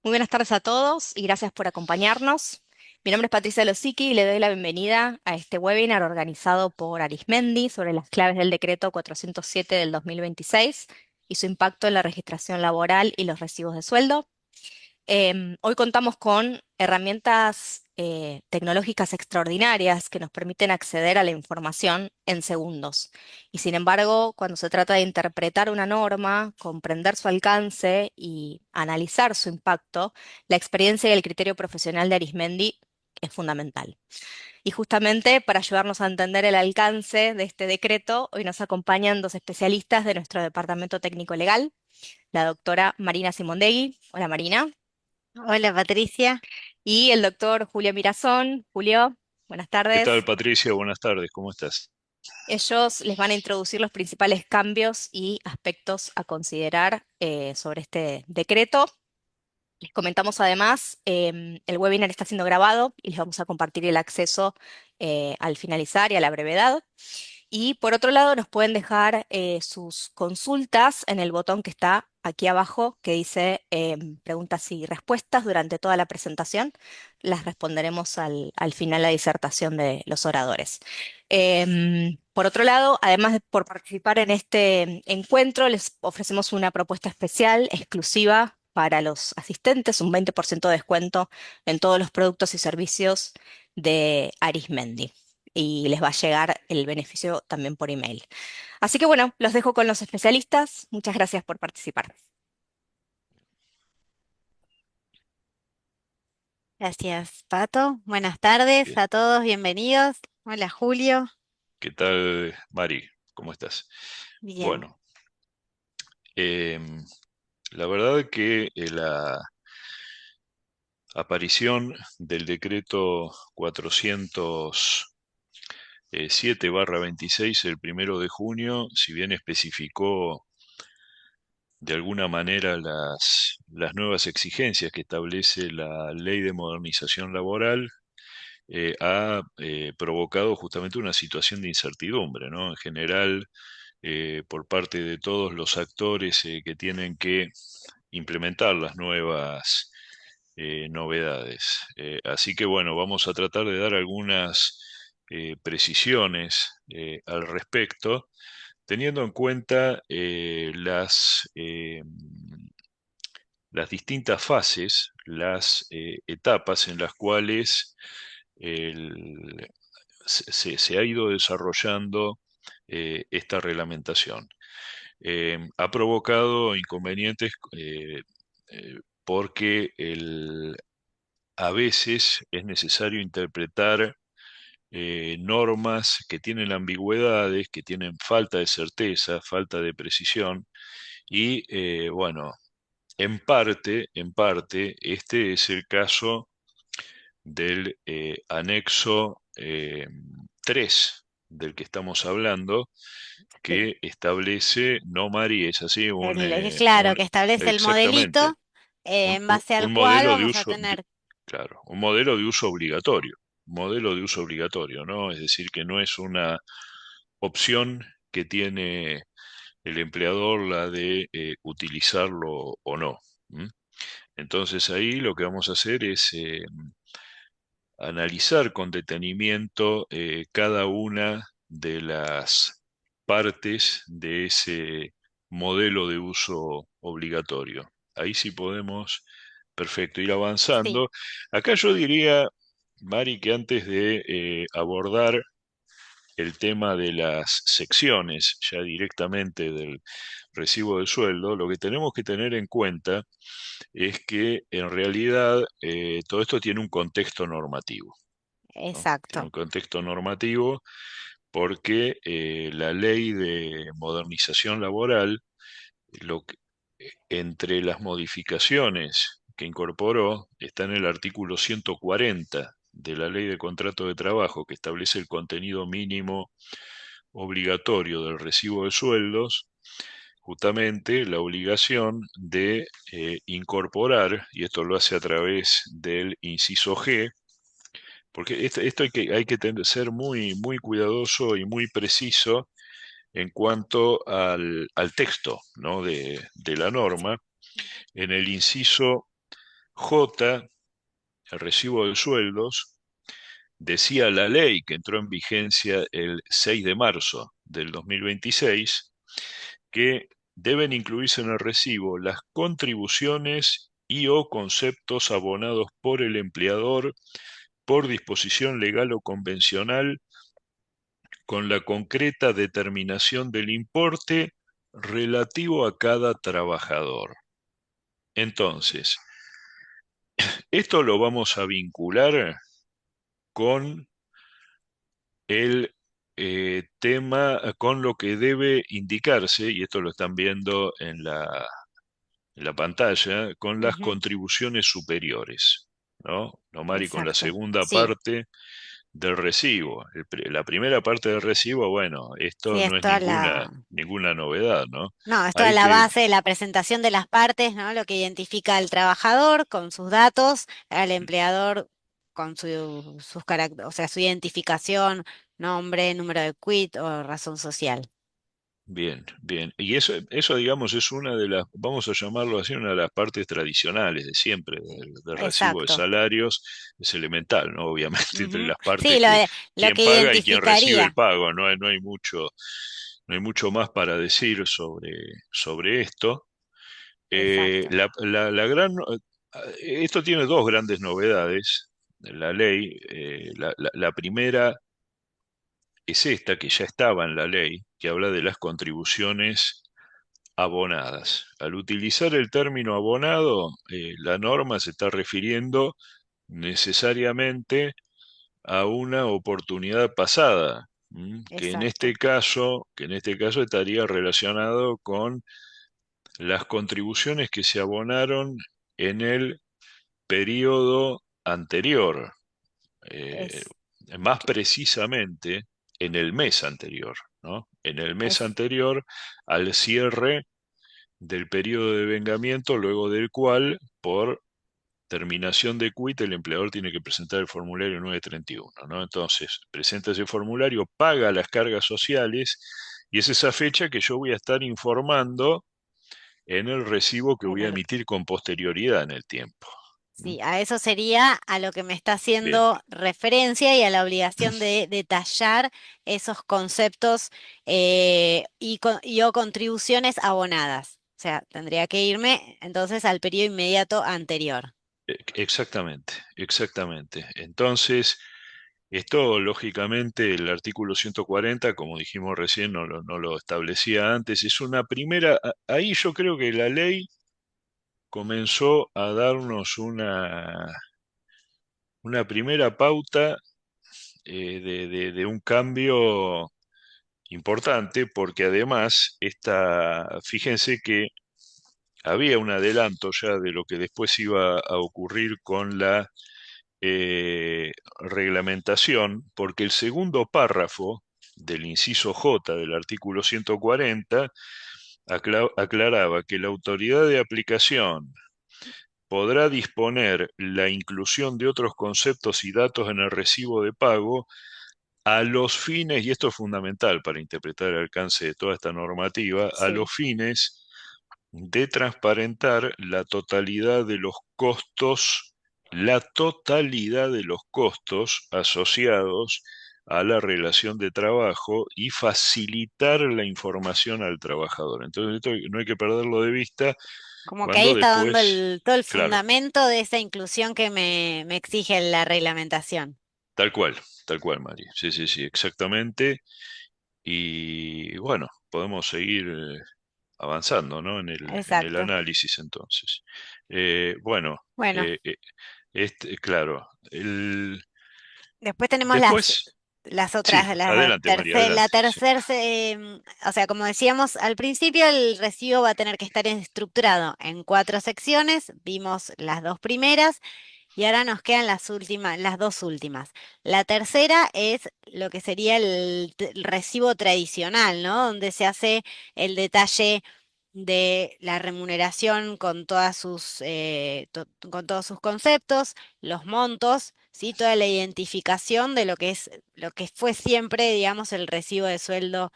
Muy buenas tardes a todos y gracias por acompañarnos. Mi nombre es Patricia Losicky y le doy la bienvenida a este webinar organizado por Arismendi sobre las claves del decreto 407 del 2026 y su impacto en la registración laboral y los recibos de sueldo. Hoy contamos con herramientas tecnológicas extraordinarias que nos permiten acceder a la información en segundos. Y sin embargo, cuando se trata de interpretar una norma, comprender su alcance y analizar su impacto, la experiencia y el criterio profesional de Arismendi es fundamental. Y justamente para ayudarnos a entender el alcance de este decreto, hoy nos acompañan dos especialistas de nuestro Departamento Técnico Legal, la doctora Marina Simondegui. Hola Marina. Hola Patricia, Y el doctor Julio Mirazón. Julio, buenas ¿Qué tal, tardes. Patricia? Buenas tardes, ¿cómo estás? Ellos les van a introducir los principales cambios y aspectos a considerar sobre este decreto. Les comentamos además, el webinar está siendo grabado y les vamos a compartir el acceso al finalizar y a la brevedad. Y por otro lado, nos pueden dejar sus consultas en el botón que está aquí abajo, que dice preguntas y respuestas durante toda la presentación. Las responderemos al final de la disertación de los oradores. Por otro lado, además de por participar en este encuentro, les ofrecemos una propuesta especial, exclusiva para los asistentes, un 20% de descuento en todos los productos y servicios de Arismendi y les va a llegar el beneficio también por email. Así que bueno, los dejo con los especialistas. Muchas gracias por participar. gracias Pato. Buenas tardes Bien. a todos, bienvenidos. Hola Julio, ¿Qué tal, Mari? ¿Cómo estás? bien. Bueno, em, la verdad que la aparición del decreto 407/26 el 1 de junio, si bien especificó de alguna manera las nuevas exigencias que establece la Ley de Modernización Laboral, ha provocado justamente una situación de incertidumbre, ¿no? En general, por parte de todos los actores que tienen que implementar las nuevas novedades. Así que bueno, vamos a tratar de dar algunas precisiones al respecto, teniendo en cuenta las distintas fases, las etapas en las cuales el- se ha ido desarrollando esta reglamentación. Ha provocado inconvenientes porque a veces es necesario interpretar normas que tienen ambigüedades, que tienen falta de certeza, falta de precisión, y bueno, este es el caso del anexo 3 del que estamos hablando, Sí. que establece, no Mari, es así, Claro, que establece el exactamente, modelito en un base al un cual modelo de vamos a uso, tener. claro, un modelo de uso obligatorio, modelo de uso obligatorio, ¿no? Es decir, que no es una opción que tiene el empleador la de utilizarlo o no. ¿M? Entonces ahí lo que vamos a hacer es analizar con detenimiento cada una de las partes de ese modelo de uso obligatorio. Ahí sí podemos, perfecto, ir Sí, avanzando. Acá yo diría, Mari, que antes de abordar el tema de las secciones ya directamente del recibo de sueldo, lo que tenemos que tener en cuenta es que en realidad todo esto tiene un contexto normativo, ¿no? Tiene exacto. un contexto normativo porque la ley de modernización laboral, lo que- entre las modificaciones que incorporó, está en el artículo 140 de la ley de contrato de trabajo, que establece el contenido mínimo obligatorio del recibo de sueldos, justamente la obligación de incorporar, y esto lo hace a través del inciso G, porque esto ser muy, muy cuidadoso y muy preciso en cuanto al texto, ¿no? de la norma. En el inciso J, el recibo de sueldos, decía la ley que entró en vigencia el 6 de marzo del 2026, que deben incluirse en el recibo las contribuciones y o conceptos abonados por el empleador por disposición legal o convencional con la concreta determinación del importe relativo a cada trabajador. Entonces, esto lo vamos a vincular con el tema, con lo que debe indicarse, y esto lo están viendo en la pantalla, con las Ujú, contribuciones superiores, ¿no, Mari? Con la exacto. segunda Sí, parte del recibo. La primera parte del recibo, bueno, esto sí, no es es toda ninguna novedad, ¿no? No, es toda Hay la que, base de la presentación de las partes, ¿no? Lo que identifica al trabajador con sus datos, al empleador con sus caracteres, o sea, su identificación, nombre, número de quit o razón social. bien, bien. Y eso, digamos, es una de las, vamos a llamarlo así, una de las partes tradicionales de siempre, del recibo de Exacto. salarios, es elemental, ¿no? Obviamente, entre Ujú. las partes Sí, que lo quien que paga y quien recibe el identificaría. pago, no hay mucho más para decir sobre esto. Exacto. La gran, esto tiene dos grandes novedades en la ley. La primera es esta, que ya estaba en la ley, que habla de las contribuciones abonadas. Al utilizar el término abonado, la norma se está refiriendo necesariamente a una oportunidad pasada, Exacto. que en este caso estaría relacionado con las contribuciones que se abonaron en el periodo anterior, eh, Es, más precisamente en el mes anterior, ¿no? En el mes es anterior al cierre del periodo de vengamiento, luego del cual, por terminación de quit, el empleador tiene que presentar el formulario 931, ¿no? Entonces, presenta ese formulario, paga las cargas sociales y es esa fecha que yo voy a estar informando en el recibo que en voy a el emitir con posterioridad en el tiempo. ¿Mm? Sí, a eso sería a lo que me está Bien, haciendo referencia y a la obligación de detallar esos conceptos y o contribuciones abonadas. O sea, tendría que irme entonces al periodo inmediato anterior. exactamente, exactamente. Entonces, esto lógicamente el artículo 140, como dijimos recién, no lo establecía antes, es una primera, ahí yo creo que la ley comenzó a darnos una primera pauta de un cambio importante, porque además, fíjense que había un adelanto ya de lo que después iba a ocurrir con la reglamentación, porque el segundo párrafo del inciso J del artículo 140 aclaraba que la autoridad de aplicación podrá disponer la inclusión de otros conceptos y datos en el recibo de pago a los fines, y esto es fundamental para interpretar el alcance de toda esta normativa, a Sí, los fines de transparentar la totalidad de los costos asociados a la relación de trabajo y facilitar la información al trabajador. Entonces, esto no hay que perderlo de vista como que ahí cuando está dando después, todo el claro, fundamento de esa inclusión que me exige la reglamentación. tal cual, tal cual, María. Sí, sí, sí, exactamente. Y bueno, podemos seguir avanzando, ¿no? En el Exacto. análisis entonces. Bueno, Bueno. eh, eh, claro, Después tenemos después, las sí, otras, adelante, María, la adelante. Sí. tercera, o sea, como decíamos al principio, el recibo va a tener que estar estructurado en cuatro secciones. Vimos las dos primeras y ahora nos quedan las últimas, las dos últimas. La tercera es lo que sería el recibo tradicional, ¿no? Donde se hace el detalle de la remuneración con con todos sus conceptos, los montos, ¿sí? Toda la identificación de lo que es, lo que fue siempre, digamos, el recibo de sueldo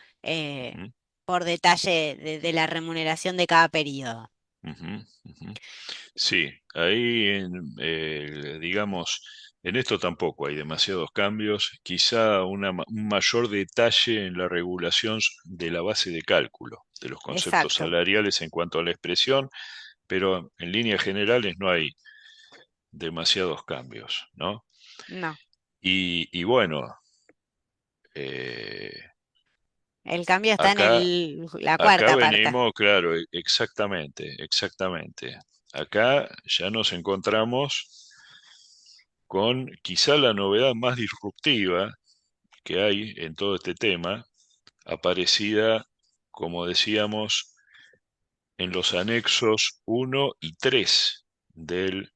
Ujú. por detalle de la remuneración de cada periodo. Ujú, ujú. Sí, ahí, digamos, en esto tampoco hay demasiados cambios, quizá un mayor detalle en la regulación de la base de cálculo de los conceptos Exacto. salariales en cuanto a la expresión, pero en líneas generales no hay demasiados cambios, ¿no? No. Y bueno, eh, El cambio está en acá, la acá cuarta parte. venimos, claro, exactamente, exactamente. Acá ya nos encontramos con quizá la novedad más disruptiva que hay en todo este tema, aparecida, como decíamos, en los anexos 1 y 3 del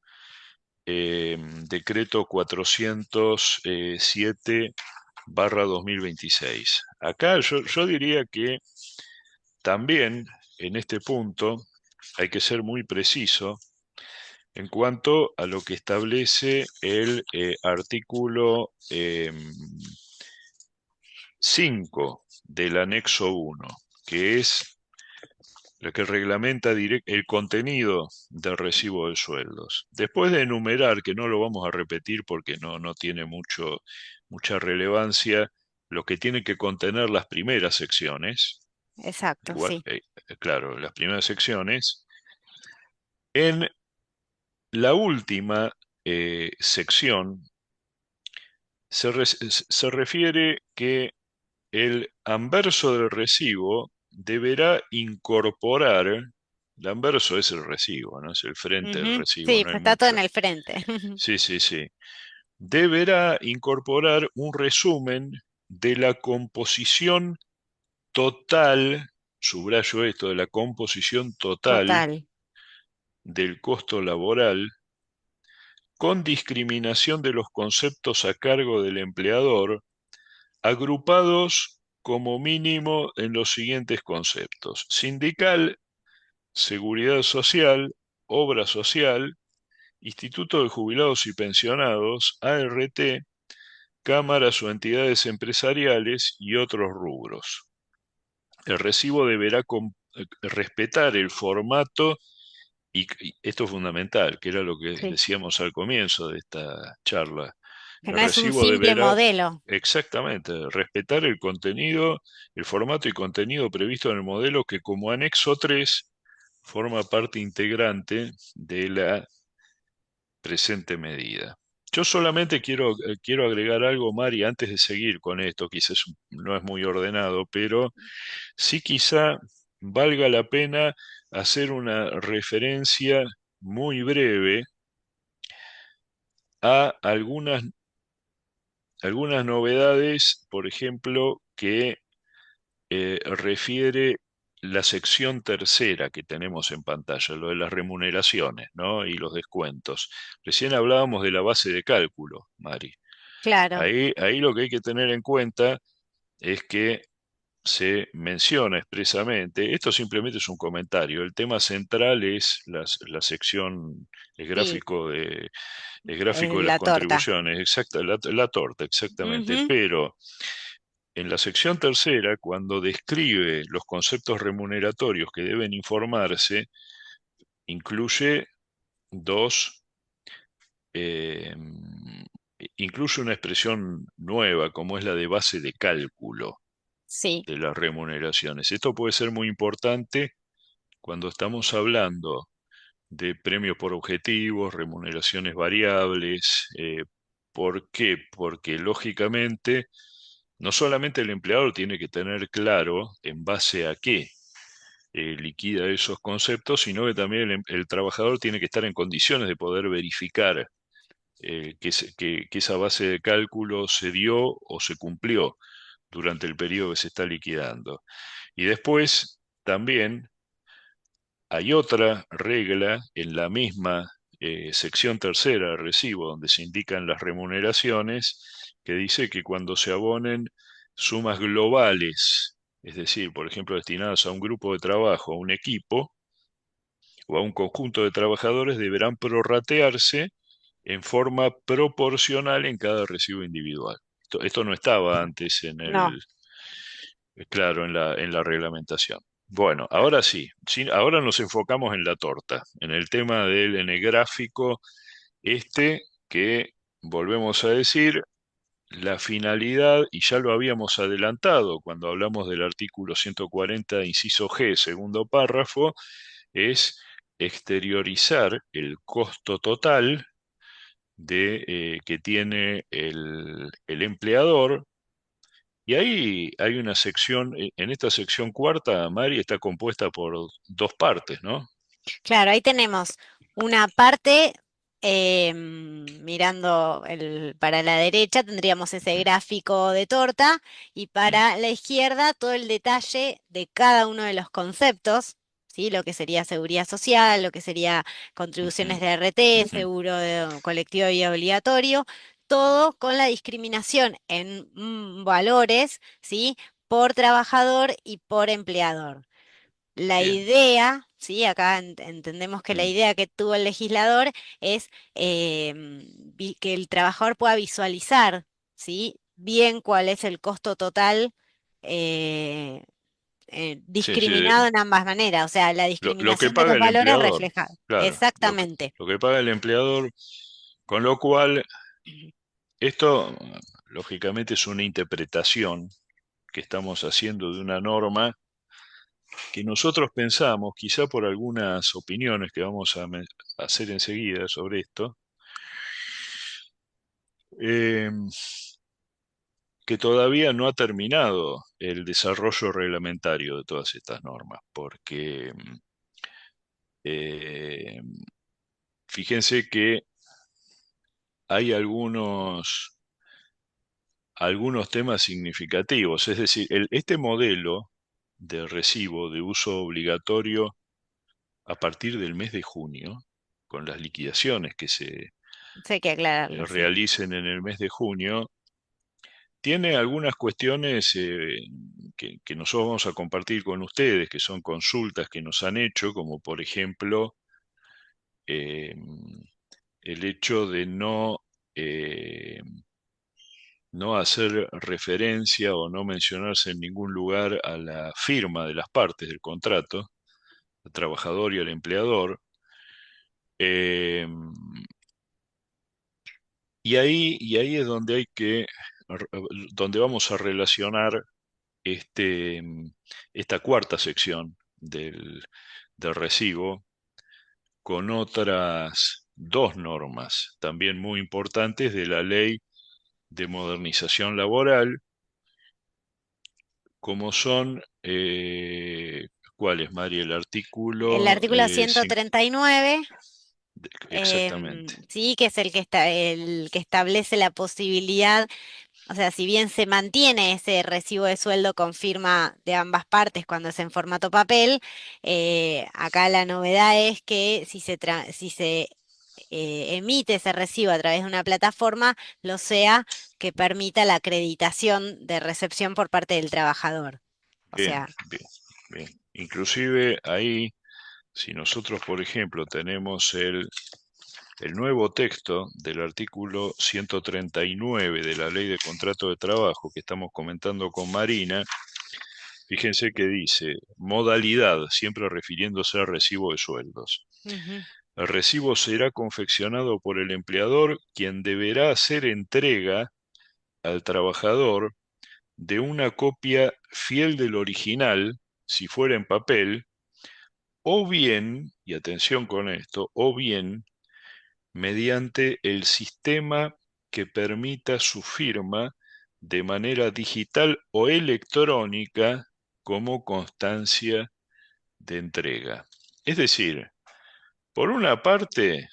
decreto 407/2026. Acá yo diría que también en este punto hay que ser muy preciso en cuanto a lo que establece el artículo 5 del anexo 1, que es lo que reglamenta el contenido del recibo de sueldos. Después de enumerar, que no lo vamos a repetir porque no tiene mucha relevancia, lo que tiene que contener las primeras secciones, Exacto, igual, sí. claro, las primeras secciones, en la última sección se refiere que el anverso del recibo deberá incorporar, el anverso es el recibo, no es el frente del Ujú. recibo, Sí, no hay pues está todo mucho. en el frente. Sí, sí, sí. Deberá incorporar un resumen de la composición total, subrayo esto, de la composición total Total. del costo laboral, con discriminación de los conceptos a cargo del empleador, agrupados como mínimo en los siguientes conceptos: sindical, seguridad social, obra social, Instituto de Jubilados y Pensionados, ART, cámaras o entidades empresariales y otros rubros. El recibo deberá respetar el formato, y esto es fundamental, que era lo que Sí. decíamos al comienzo de esta charla. Que El no es un recibo simple deberá modelo. exactamente respetar el contenido, el formato y contenido previsto en el modelo que como anexo 3 forma parte integrante de la presente medida. Yo solamente quiero agregar algo, Mari, antes de seguir con esto, quizás no es muy ordenado, pero sí quizá valga la pena hacer una referencia muy breve a algunas novedades, por ejemplo, que refiere la sección tercera que tenemos en pantalla, lo de las remuneraciones, ¿no? Y los descuentos. Recién hablábamos de la base de cálculo, Mari. Claro. Ahí lo que hay que tener en cuenta es que se menciona expresamente, esto simplemente es un comentario, el tema central es la sección, el Sí, gráfico el gráfico de las la torta. contribuciones, exacta, la torta, exactamente, Ujú. pero en la sección tercera, cuando describe los conceptos remuneratorios que deben informarse, incluye dos, eh, incluye una expresión nueva, como es la de base de cálculo Sí, de las remuneraciones. Esto puede ser muy importante cuando estamos hablando de premios por objetivos, remuneraciones variables. ¿Por qué? Porque lógicamente no solamente el empleador tiene que tener claro en base a qué liquida esos conceptos, sino que también el trabajador tiene que estar en condiciones de poder verificar que esa base de cálculo se dio o se cumplió durante el periodo que se está liquidando. Y después también hay otra regla en la misma sección tercera del recibo, donde se indican las remuneraciones, que dice que cuando se abonen sumas globales, es decir, por ejemplo, destinadas a un grupo de trabajo, a un equipo o a un conjunto de trabajadores, deberán prorratearse en forma proporcional en cada recibo individual. Esto no estaba antes no. claro, en la reglamentación. Bueno, ahora sí, sí, ahora nos enfocamos en la torta, en el tema en el gráfico este que volvemos a decir, la finalidad, y ya lo habíamos adelantado cuando hablamos del artículo 140, inciso G, segundo párrafo, es exteriorizar el costo total que tiene el empleador. Y ahí hay una sección, en esta sección cuarta, Mari, está compuesta por dos partes, ¿no? Claro, ahí tenemos una parte mirando para la derecha tendríamos ese gráfico de torta y Mm, para la izquierda todo el detalle de cada uno de los conceptos, ¿sí? Lo que sería seguridad social, lo que sería ujú, contribuciones de RT, ujú. seguro colectivo y obligatorio, todo con la discriminación en valores, ¿sí? Por trabajador y por empleador. La Bien, idea, ¿sí? Acá entendemos que la mm, idea que tuvo el legislador es que el trabajador pueda visualizar, ¿sí? Bien cuál es el costo total eh, sí, sí, discriminado en ambas maneras, o sea, la lo que discriminación de paga los el valores empleador, reflejada. claro, Exactamente. lo que paga el empleador, con lo cual esto, lógicamente, es una interpretación que estamos haciendo de una norma que nosotros pensamos, quizá por algunas opiniones que vamos a hacer enseguida sobre esto, eh, que todavía no ha terminado el desarrollo reglamentario de todas estas normas, porque eh, fíjense que hay algunos temas significativos, es decir, este modelo de recibo de uso obligatorio a partir del mes de junio, con las liquidaciones que se Eso hay que aclararlo, sí. realicen en el mes de junio, tiene algunas cuestiones que nosotros vamos a compartir con ustedes, que son consultas que nos han hecho, como por ejemplo eh, el hecho de eh, no hacer referencia o no mencionarse en ningún lugar a la firma de las partes del contrato, al trabajador y al empleador. Eh, y ahí es donde donde vamos a relacionar este, esta cuarta sección del recibo con otras dos normas también muy importantes de la Ley de Modernización Laboral, como son, ¿cuáles, María? El El artículo artículo 139. exactamente. Sí, que es el que establece la posibilidad. O sea, si bien se mantiene ese recibo de sueldo con firma de ambas partes cuando es en formato papel, acá la novedad es que si se emite ese recibo a través de una plataforma, lo sea que permita la acreditación de recepción por parte del trabajador. O Bien, sea, bien, bien. Inclusive ahí, si nosotros, por ejemplo, tenemos el nuevo texto del artículo 139 de la Ley de Contrato de Trabajo que estamos comentando con Marina, fíjense que dice modalidad, siempre refiriéndose al recibo de sueldos. ujú, El recibo será confeccionado por el empleador, quien deberá hacer entrega al trabajador de una copia fiel del original, si fuera en papel, o bien, y atención con esto, o bien mediante el sistema que permita su firma de manera digital o electrónica como constancia de entrega. Es decir, por una parte,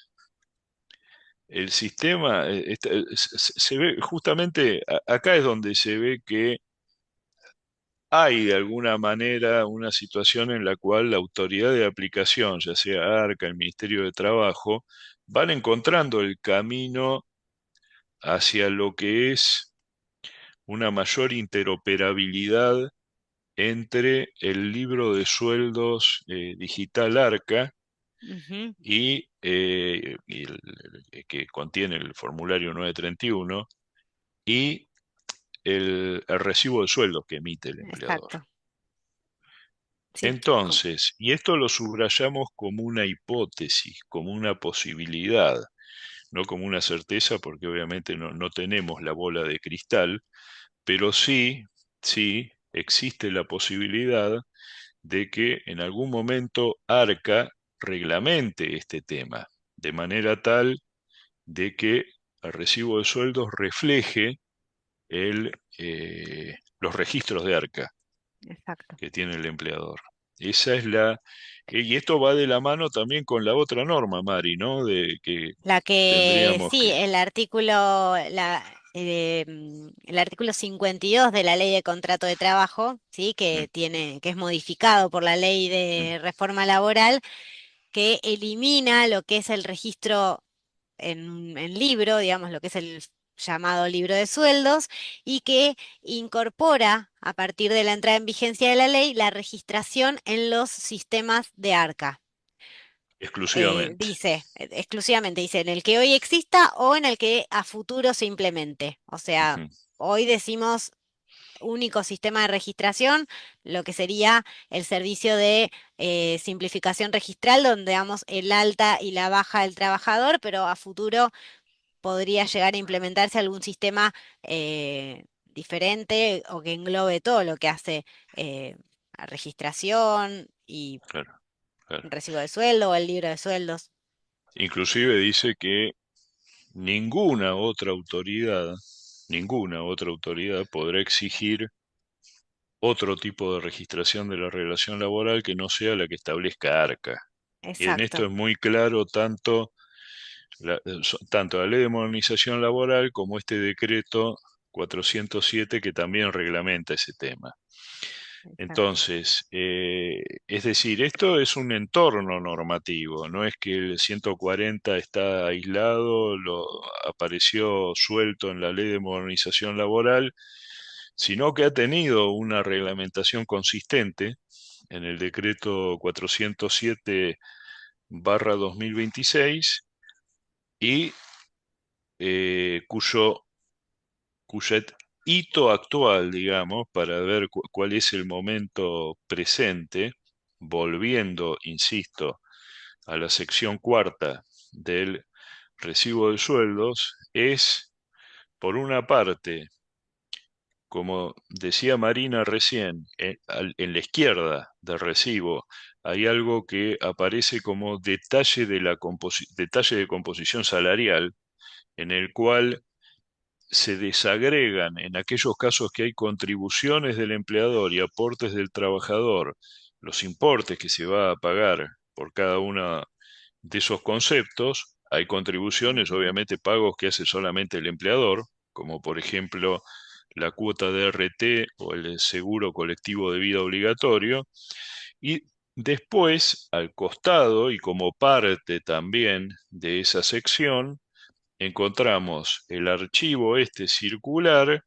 el sistema se ve justamente acá es donde se ve que hay de alguna manera una situación en la cual la autoridad de aplicación, ya sea ARCA, el Ministerio de Trabajo, van encontrando el camino hacia lo que es una mayor interoperabilidad entre el libro de sueldos digital ARCA que contiene el formulario 931 y el recibo de sueldos que emite el empleador. exacto. Sí, Entonces, y esto lo subrayamos como una hipótesis, como una posibilidad, no como una certeza, porque obviamente no tenemos la bola de cristal, pero sí existe la posibilidad de que en algún momento ARCA reglamente este tema, de manera tal de que el recibo de sueldos refleje los registros de ARCA exacto. que tiene el empleador. Esa es y esto va de la mano también con la otra norma, Mari, ¿no? De que La que tendríamos sí, que... el artículo 52 de la Ley de Contrato de Trabajo, sí, Mm, que es modificado por la Ley mm, de Reforma Laboral, que elimina lo que es el registro en libro, digamos, lo que es el llamado libro de sueldos, y que incorpora, a partir de la entrada en vigencia de la ley, la registración en los sistemas de ARCA. exclusivamente. Exclusivamente, dice, en el que hoy exista o en el que a futuro se implemente. O sea, Ujú. hoy decimos único sistema de registración, lo que sería el servicio de simplificación registral, donde damos el alta y la baja del trabajador, pero a futuro podría llegar a implementarse algún sistema diferente o que englobe todo lo que hace a registración y Claro, claro. recibo de sueldo o el libro de sueldos. Inclusive dice que ninguna otra autoridad podrá exigir otro tipo de registración de la relación laboral que no sea la que establezca ARCA. Y en esto Exacto, es muy claro tanto la Ley de Modernización Laboral como este decreto 407 que también reglamenta ese tema. exacto. Entonces, es decir, esto es un entorno normativo, no es que el 140 está aislado, apareció suelto en la Ley de Modernización Laboral, sino que ha tenido una reglamentación consistente en el decreto 407 2026 y cuyo hito actual, digamos, para ver cuál es el momento presente, volviendo, insisto, a la sección cuarta del recibo de sueldos, es, por una parte, como decía Marina recién, en la izquierda del recibo hay algo que aparece como detalle de composición salarial, en el cual se desagregan en aquellos casos que hay contribuciones del empleador y aportes del trabajador, los importes que se va a pagar por cada uno de esos conceptos. Hay contribuciones, Ujú. obviamente pagos que hace solamente el empleador, como por ejemplo la cuota de RT o el seguro colectivo de vida obligatorio. Y después, al costado y como parte también de esa sección, encontramos el archivo este circular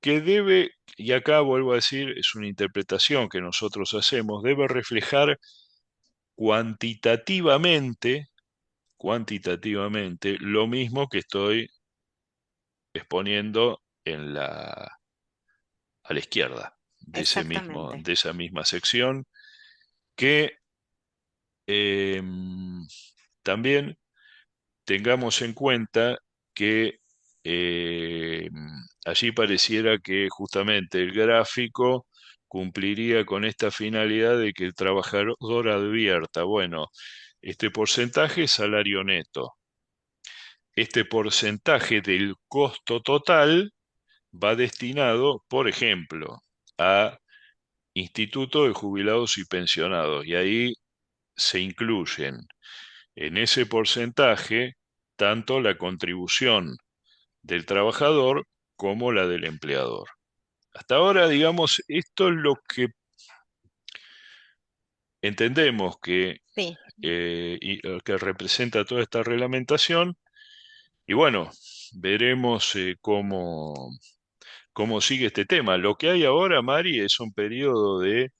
que debe, y acá vuelvo a decir, es una interpretación que nosotros hacemos, debe reflejar cuantitativamente, cuantitativamente lo mismo que estoy exponiendo a la izquierda Exactamente, de esa misma sección, que eh, también tengamos en cuenta que eh, allí pareciera que justamente el gráfico cumpliría con esta finalidad de que el trabajador advierta, bueno, este porcentaje es salario neto, este porcentaje del costo total va destinado, por ejemplo, a Instituto de Jubilados y Pensionados, y ahí se incluyen en ese porcentaje tanto la contribución del trabajador como la del empleador. Hasta ahora, digamos, esto es lo que entendemos sí, que representa toda esta reglamentación y bueno, veremos cómo sigue este tema. Lo que hay ahora, Mari, es un periodo de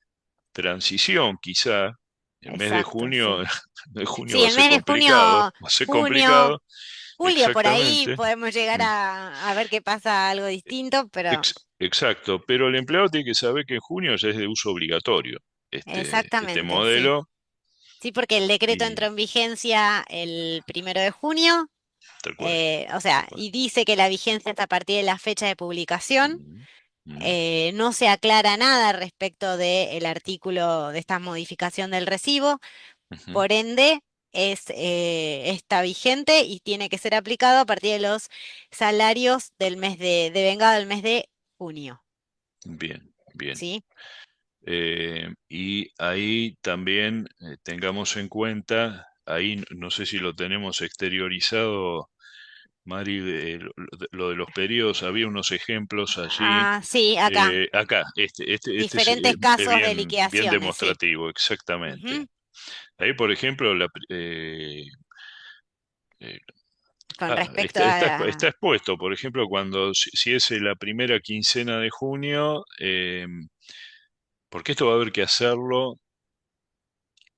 transición, quizá. El mes de exacto, junio, sí. el mes de junio Sí, va a el ser mes de complicado, junio, va a ser junio, complicado, julio por ahí exactamente. podemos llegar Mm. a ver qué pasa algo distinto, pero Exacto, pero el empleado tiene que saber que en junio ya es de uso obligatorio. este exactamente, sí. modelo Sí, porque el decreto y entró en vigencia el 1 de junio, tal cual, o tal sea, cual. y dice que la vigencia es a partir de la fecha de publicación. Mm, mm, No se aclara nada respecto del artículo de esta modificación del recibo, ujú. por ende está vigente y tiene que ser aplicado a partir de los salarios del mes de vengado del mes de junio, Bien, bien. ¿sí? Y ahí también tengamos en cuenta, ahí no sé si lo tenemos exteriorizado, Mari, lo de los periodos, había unos ejemplos allí. Ah, sí, acá, Acá, este diferentes es casos de bien, bien liquidaciones, sí. demostrativo, exactamente. Ujú. Ahí, por ejemplo, eh, Con respecto está a... expuesto, por ejemplo, cuando si es la primera quincena de junio, porque esto va a haber que hacerlo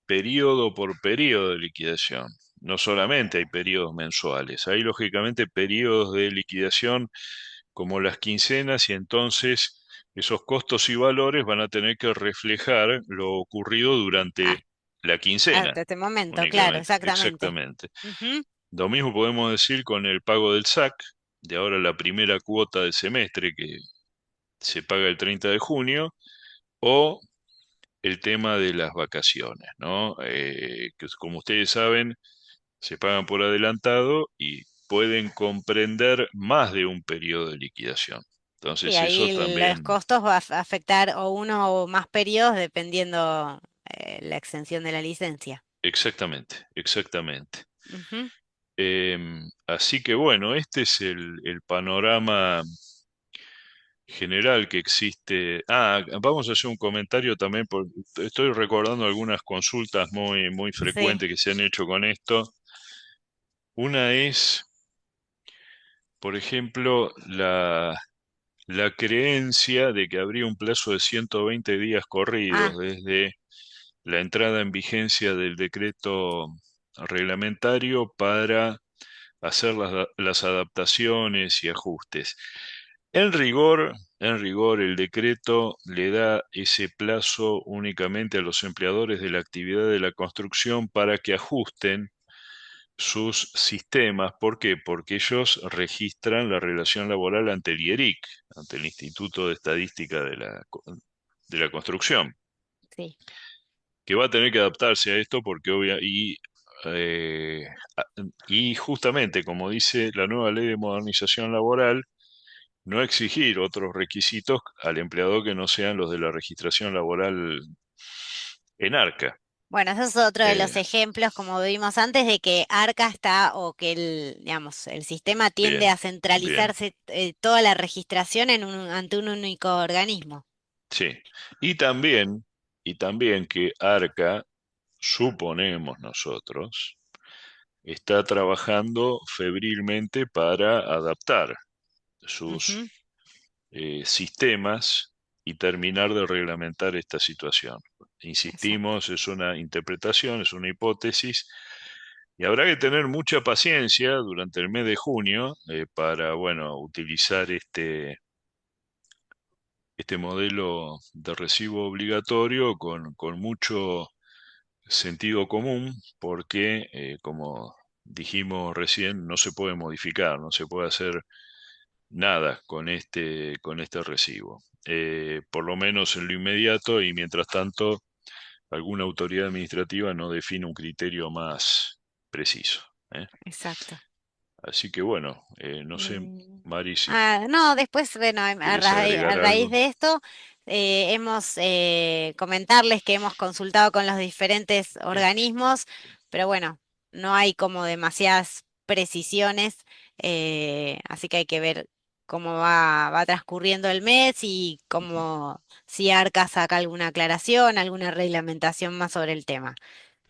periodo por periodo de liquidación. No solamente hay periodos mensuales, hay lógicamente periodos de liquidación como las quincenas y entonces esos costos y valores van a tener que reflejar lo ocurrido ah, durante la quincena hasta este momento, claro, únicamente. exactamente. Exactamente. Ujú. Lo mismo podemos decir con el pago del SAC, de ahora la primera cuota del semestre que se paga el 30 de junio, o el tema de las vacaciones, ¿no? Que como ustedes saben, se pagan por adelantado y pueden comprender más de un periodo de liquidación. Sí, Entonces eso ahí los también, costos va a afectar o uno o más periodos dependiendo la extensión de la licencia. exactamente, exactamente. Ujú. Así que bueno, este es el panorama general que existe. Vamos a hacer un comentario también, estoy recordando algunas consultas muy, muy Sí. frecuentes que se han hecho con esto. Una es, por ejemplo, la creencia de que habría un plazo de 120 días Ah, corridos desde la entrada en vigencia del decreto reglamentario para hacer las adaptaciones y ajustes. En rigor, el decreto le da ese plazo únicamente a los empleadores de la actividad de la construcción para que ajusten sus sistemas. ¿Por qué? Porque ellos registran la relación laboral ante el IERIC, ante el Instituto de Estadística de la Construcción, sí. que va a tener que adaptarse a esto porque eh, a- y justamente, como dice la nueva ley de modernización laboral, no exigir otros requisitos al empleador que no sean los de la registración laboral en ARCA. Bueno, eso es otro de Eh, los ejemplos, como vimos antes, de que Arca está o que digamos, el sistema tiende bien, a bien, centralizarse toda la registración ante un único organismo. sí. Y también, y también que ARCA, suponemos nosotros, está trabajando febrilmente para adaptar sus Ujú. sistemas y terminar de reglamentar esta situación. Exacto. Insistimos, es una interpretación, es una hipótesis, y habrá que tener mucha paciencia durante el mes de junio para, bueno, utilizar este modelo de recibo obligatorio con mucho sentido común, porque, como dijimos recién, no se puede modificar, no se puede hacer nada con este recibo. Por lo menos en lo inmediato y mientras tanto, alguna autoridad administrativa no define un criterio más preciso. ¿Eh? Exacto. Así que bueno, no sé, Mm. Mari, si No, después, bueno, querés a agregar raíz algo. de esto, hemos comentarles que hemos consultado con los diferentes Bien, organismos, pero bueno, no hay como demasiadas precisiones, así que hay que ver cómo va transcurriendo el mes y ujú, cómo si Arca saca alguna aclaración, alguna reglamentación más sobre el tema.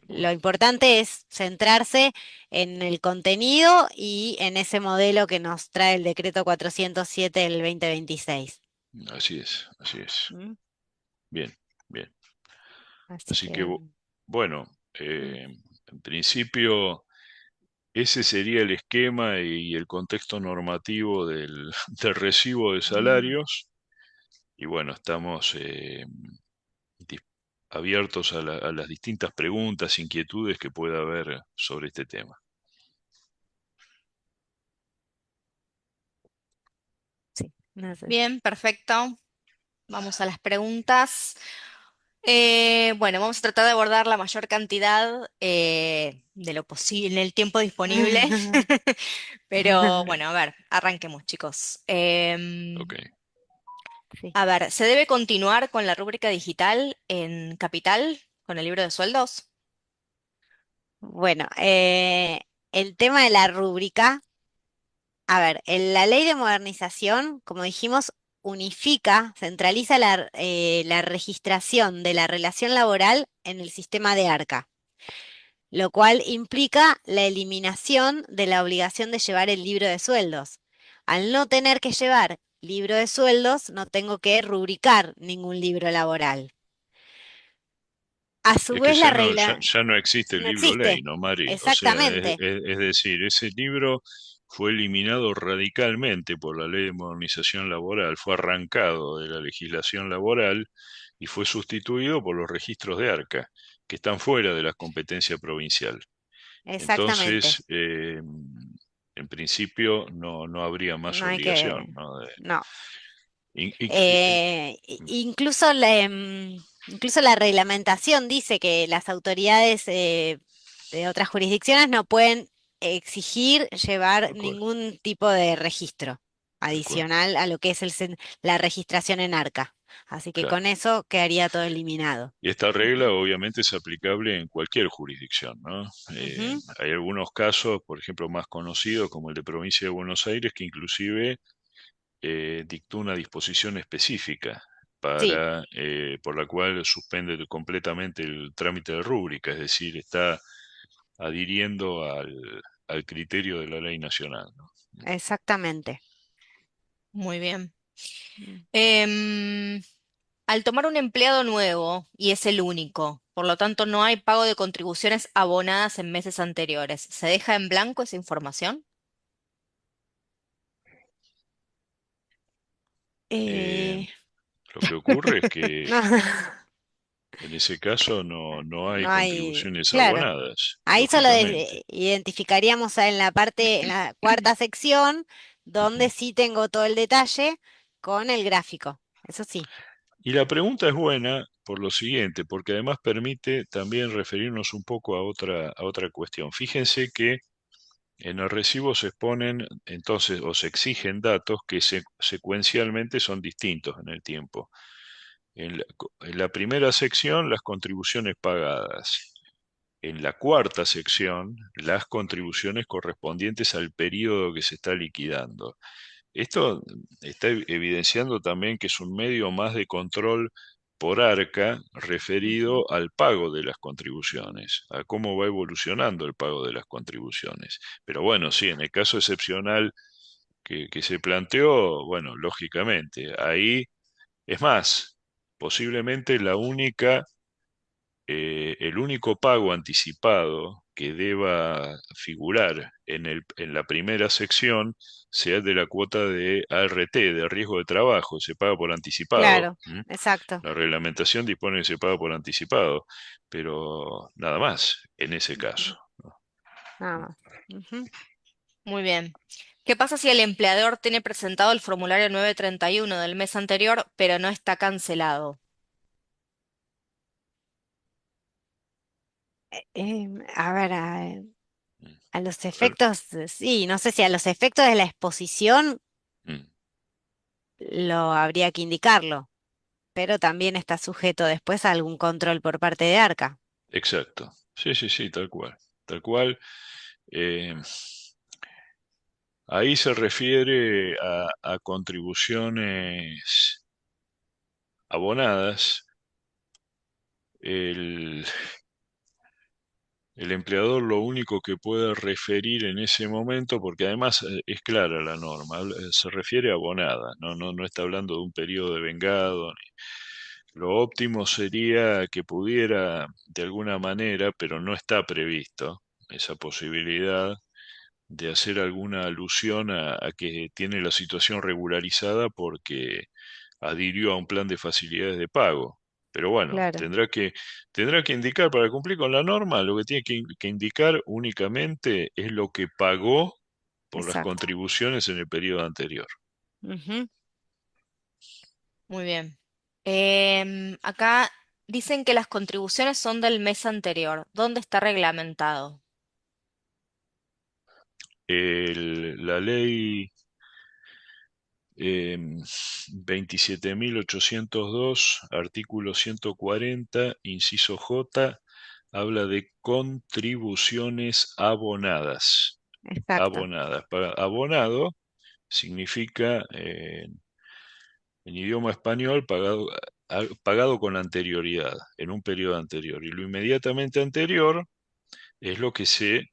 Lo bueno, importante es centrarse en el contenido y en ese modelo que nos trae el decreto 407 del 2026. así es, así es. ¿Mm? Bien, bien. Así Así que que, bueno, mm, en principio ese sería el esquema y el contexto normativo del recibo de mm, salarios. Y bueno, estamos dis- abiertos a las distintas preguntas, inquietudes que pueda haber sobre este tema. Sí, no sé. Bien, perfecto. Vamos a las preguntas. Bueno, vamos a tratar de abordar la mayor cantidad de lo posible en el tiempo disponible. Pero bueno, a ver, arranquemos, chicos. Ok. Sí. A ver, ¿se debe continuar con la rúbrica digital en Capital, con el libro de sueldos? Bueno, el tema de la rúbrica, a ver, en la ley de modernización, como dijimos, unifica, centraliza la registración de la relación laboral en el sistema de ARCA, lo cual implica la eliminación de la obligación de llevar el libro de sueldos. Al no tener que llevar libro de sueldos, no tengo que rubricar ningún libro laboral. A su Es que vez, la regla ya no existe el no libro ley, existe. ¿no, Mari? O sea, Exactamente, es decir, ese libro fue eliminado radicalmente por la Ley de Modernización Laboral, fue arrancado de la legislación laboral y fue sustituido por los registros de ARCA, que están fuera de la competencia provincial. exactamente. Entonces, en principio no habría más No hay obligación, que, ¿no? no. In- in- Incluso incluso la reglamentación dice que las autoridades de otras jurisdicciones no pueden exigir llevar tal cual, ningún tipo de registro tal cual, adicional a lo que es la registración en ARCA. Así que claro. con eso quedaría todo eliminado. Y esta regla Ujú, obviamente es aplicable en cualquier jurisdicción, ¿no? ujú, Hay algunos casos, por ejemplo, más conocidos, como el de Provincia de Buenos Aires, que inclusive dictó una disposición específica sí, por la cual suspende completamente el trámite de rúbrica, es decir, está adhiriendo al criterio de la ley nacional, ¿no? exactamente. Muy bien. Mm. Em, Al tomar un empleado nuevo, y es el único, por lo tanto no hay pago de contribuciones abonadas en meses anteriores, ¿se deja en blanco esa información? Eh, Eh, lo que ocurre es que no, en ese caso no hay no hay, contribuciones claro. abonadas, Ahí solo lógicamente. identificaríamos en la parte, en la cuarta sección, donde Ujú. sí tengo todo el detalle con el gráfico. Eso sí. Y la pregunta es buena por lo siguiente, porque además permite también referirnos un poco a otra cuestión. Fíjense que en el recibo se exponen entonces o se exigen datos que secuencialmente son distintos en el tiempo. En la primera sección, las contribuciones pagadas. En la cuarta sección, las contribuciones correspondientes al periodo que se está liquidando. Esto está evidenciando también que es un medio más de control por ARCA Ujú. referido al pago de las contribuciones, a cómo va evolucionando el pago de las contribuciones. Pero bueno, sí, en el caso excepcional que se planteó, bueno, lógicamente, ahí es más, posiblemente el único pago anticipado que deba figurar en la primera sección sea el de la cuota de ART, de riesgo de trabajo, se paga por anticipado. Claro, ¿M? exacto. La reglamentación dispone que se paga por anticipado, pero nada más en ese Ujú. caso, ¿no? Nada más. Ujú. Muy bien. ¿Qué pasa si el empleador tiene presentado el formulario 931 del mes anterior, pero no está cancelado? A ver, Mm. a los Al- efectos, sí, no sé si a los efectos de la exposición mm, lo habría que indicarlo, pero también está sujeto después a algún control por parte de ARCA. exacto. Sí, sí, sí, tal cual. Tal cual. Eh, Ahí se refiere a contribuciones abonadas. El, el empleador lo único que puede referir en ese momento, porque además es clara la norma, se refiere a abonada, no está hablando de un periodo de vengado. Lo óptimo sería que pudiera, de alguna manera, pero no está previsto esa posibilidad, de hacer alguna alusión a que tiene la situación regularizada porque adhirió a un plan de facilidades de pago. Pero bueno, Claro, tendrá que indicar para cumplir con la norma, lo que tiene que indicar únicamente es lo que pagó por las exacto. contribuciones en el periodo anterior. Ujú. Muy bien. Acá dicen que las contribuciones son del mes anterior. ¿Dónde está reglamentado? La ley 27.802, artículo 140, inciso J, habla de contribuciones abonadas. Exacto, Abonadas. Abonado significa, en idioma español, pagado con anterioridad, en un periodo anterior. Y lo inmediatamente anterior es lo que se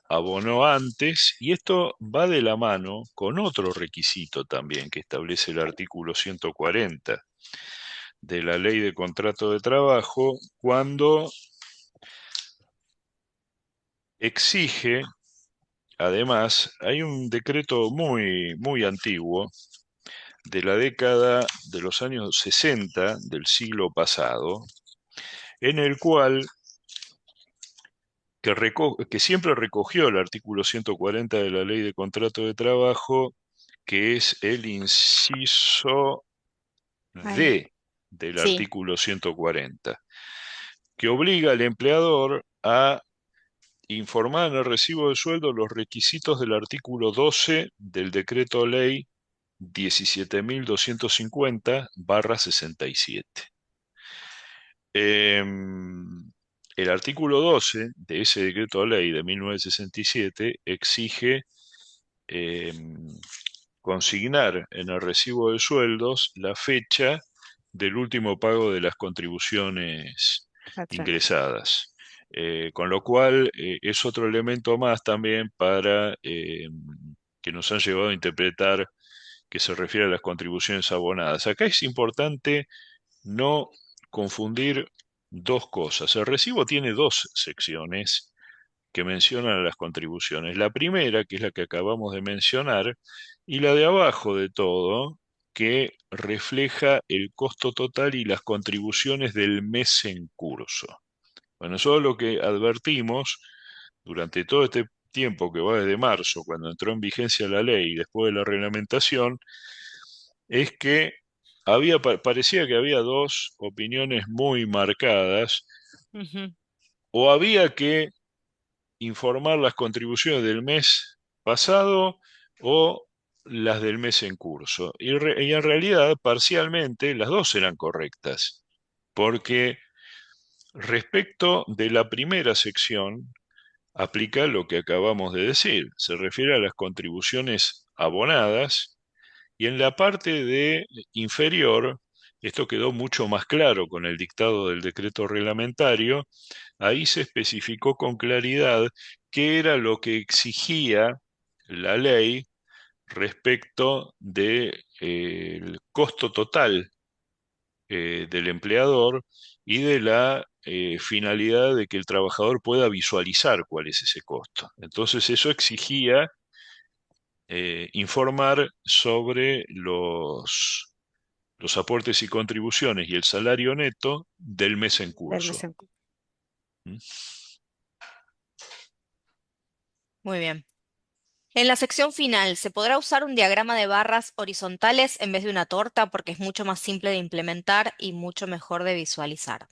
abonó antes, y esto va de la mano con otro requisito también que establece el artículo 140 de la Ley de Contrato de Trabajo, cuando exige, además, hay un decreto muy antiguo de la década de los años 60 del siglo pasado, en el cual que siempre recogió el artículo 140 de la Ley de Contrato de Trabajo, que es el inciso ahí. D del Sí, artículo 140, que obliga al empleador a informar en el recibo de sueldo los requisitos del artículo 12 del decreto ley 17.250/67. El artículo 12 de ese decreto ley de 1967 exige eh, consignar en el recibo de sueldos la fecha del último pago de las contribuciones patrón. ingresadas. Con lo cual es otro elemento más también para que nos han llevado a interpretar que se refiere a las contribuciones abonadas. Acá es importante no confundir dos cosas. El recibo tiene dos secciones que mencionan las contribuciones. La primera, que es la que acabamos de mencionar, y la de abajo de todo, que refleja el costo total y las contribuciones del mes en curso. Bueno, eso es lo que advertimos durante todo este tiempo que va desde marzo, cuando entró en vigencia la ley y después de la reglamentación, es que parecía que había dos opiniones muy marcadas, Ujú. o había que informar las contribuciones del mes pasado o las del mes en curso. Y en realidad, parcialmente, las dos eran correctas, porque respecto de la primera sección, aplica lo que acabamos de decir, se refiere a las contribuciones abonadas, y en la parte de inferior, esto quedó mucho más claro con el dictado del decreto reglamentario. Ahí se especificó con claridad qué era lo que exigía la ley respecto de, el costo total del empleador y de la finalidad de que el trabajador pueda visualizar cuál es ese costo. Entonces eso exigía informar sobre los aportes y contribuciones y el salario neto del mes en Del mes curso. en- ¿Mm? Muy bien. En la sección final, ¿se podrá usar un diagrama de barras horizontales en vez de una torta porque es mucho más simple de implementar y mucho mejor de visualizar?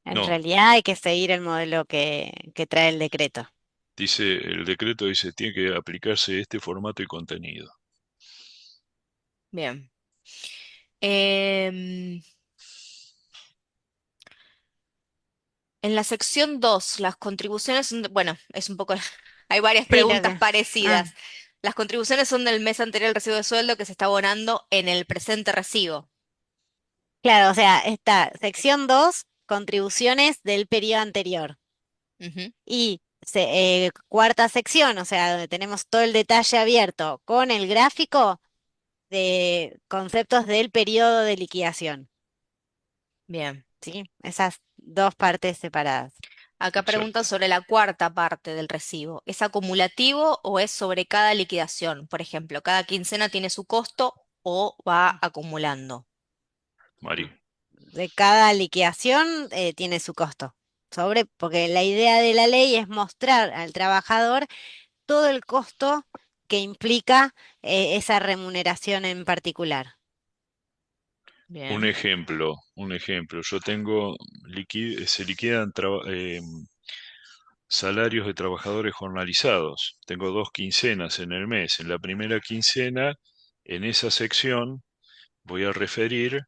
En No, realidad hay que seguir el modelo que trae el decreto. dice, el decreto dice, tiene que aplicarse este formato y contenido. Bien. Em, en la sección 2, las contribuciones son bueno, es un poco, hay varias Sí, preguntas ah, parecidas. Las contribuciones son del mes anterior al recibo de sueldo que se está abonando en el presente recibo. claro, o sea, está sección 2, contribuciones del periodo anterior. Ujú. Y cuarta sección, o sea, donde tenemos todo el detalle abierto con el gráfico de conceptos del periodo de liquidación. Bien. ¿Sí? Esas dos partes separadas. Acá preguntan Exacto. sobre la cuarta parte del recibo. ¿Es acumulativo o es sobre cada liquidación? Por ejemplo, cada quincena tiene su costo o va acumulando. Mari. de cada liquidación tiene su costo. Porque la idea de la ley es mostrar al trabajador todo el costo que implica esa remuneración en particular. Bien, Un ejemplo. Yo tengo, se liquidan salarios de trabajadores jornalizados. Tengo 2 quincenas en el mes. En la primera quincena, en esa sección, voy a referir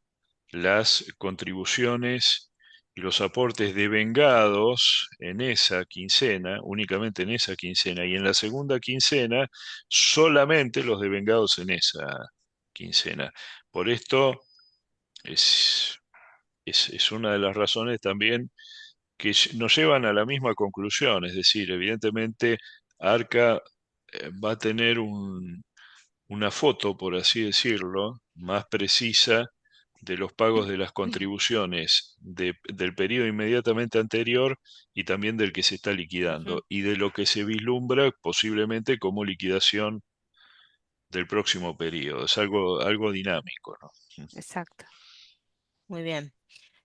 las contribuciones y los aportes devengados en esa quincena, únicamente en esa quincena, y en la segunda quincena, solamente los devengados en esa quincena. Por esto es, es una de las razones también que nos llevan a la misma conclusión, es decir, evidentemente Arca va a tener una foto, por así decirlo, más precisa de los pagos de las contribuciones del periodo inmediatamente anterior y también del que se está Ujú, liquidando y de lo que se vislumbra posiblemente como liquidación del próximo periodo. Es algo dinámico, ¿no? exacto. muy bien.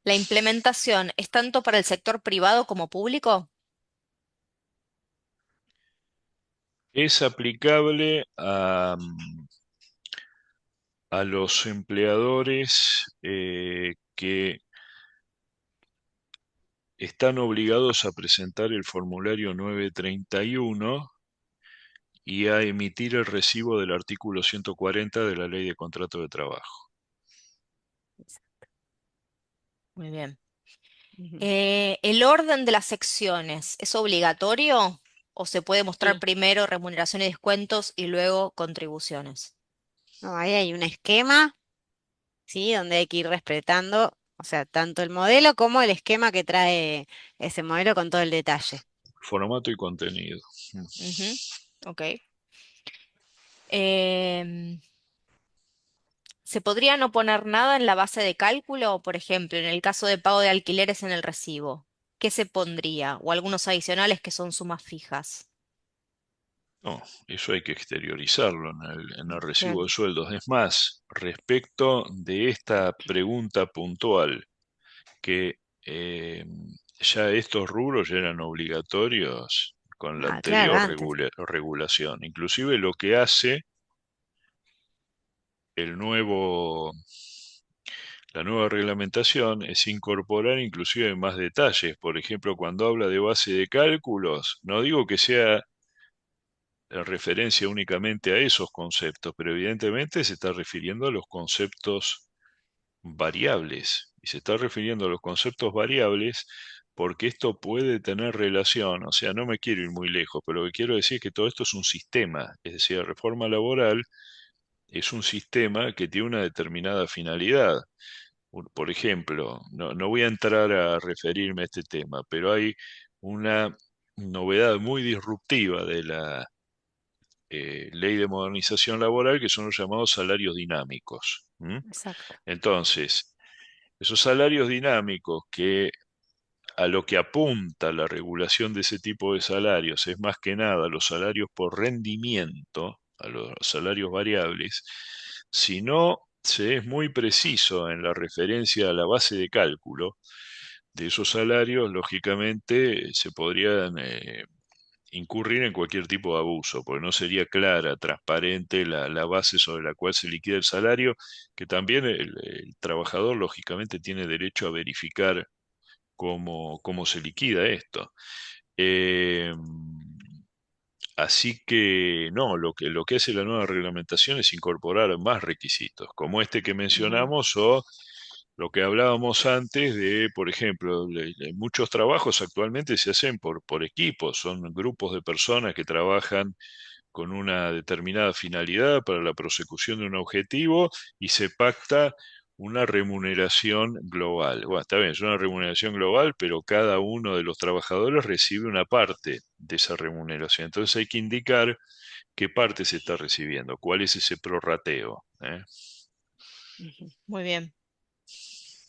¿La implementación es tanto para el sector privado como público? Es aplicable a los empleadores que están obligados a presentar el formulario 931 y a emitir el recibo del artículo 140 de la Ley de Contrato de Trabajo. Muy bien. Ujú. ¿El orden de las secciones es obligatorio o se puede mostrar Sí. primero remuneración y descuentos y luego contribuciones? No, ahí hay un esquema, ¿sí? Donde hay que ir respetando, o sea, tanto el modelo como el esquema que trae ese modelo con todo el detalle. Formato y contenido. Ujú, ok. Em, ¿Se podría no poner nada en la base de cálculo? Por ejemplo, en el caso de pago de alquileres en el recibo, ¿qué se pondría? O algunos adicionales que son sumas fijas. No, eso hay que exteriorizarlo en el recibo Claro. de sueldos. Es más, respecto de esta pregunta puntual, que ya estos rubros ya eran obligatorios con la Ah, claro, anterior antes. regulación. Inclusive lo que hace el nuevo, la nueva reglamentación es incorporar inclusive más detalles. Por ejemplo, cuando habla de base de cálculos, no digo que sea en referencia únicamente a esos conceptos, pero evidentemente se está refiriendo a los conceptos variables. Y se está refiriendo a los conceptos variables porque esto puede tener relación, o sea, no me quiero ir muy lejos, pero lo que quiero decir es que todo esto es un sistema, es decir, la reforma laboral es un sistema que tiene una determinada finalidad. Por ejemplo, no voy a entrar a referirme a este tema, pero hay una novedad muy disruptiva de la ley de modernización laboral que son los llamados salarios dinámicos. ¿M? Exacto. Entonces, esos salarios dinámicos que a lo que apunta la regulación de ese tipo de salarios es más que nada los salarios por rendimiento, a los salarios variables, si no se es muy preciso en la referencia a la base de cálculo de esos salarios, lógicamente se podrían incurrir en cualquier tipo de abuso, porque no sería clara, transparente la base sobre la cual se liquida el salario, que también el trabajador lógicamente tiene derecho a verificar cómo se liquida esto. Eh, Así que no, lo que hace la nueva reglamentación es incorporar más requisitos, como este que Ujú, mencionamos o lo que hablábamos antes de, por ejemplo, muchos trabajos actualmente se hacen por equipos, son grupos de personas que trabajan con una determinada finalidad para la prosecución de un objetivo y se pacta una remuneración global. Bueno, está bien, es una remuneración global, pero cada uno de los trabajadores recibe una parte de esa remuneración. Entonces hay que indicar qué parte se está recibiendo, cuál es ese prorrateo. ujú. Muy bien.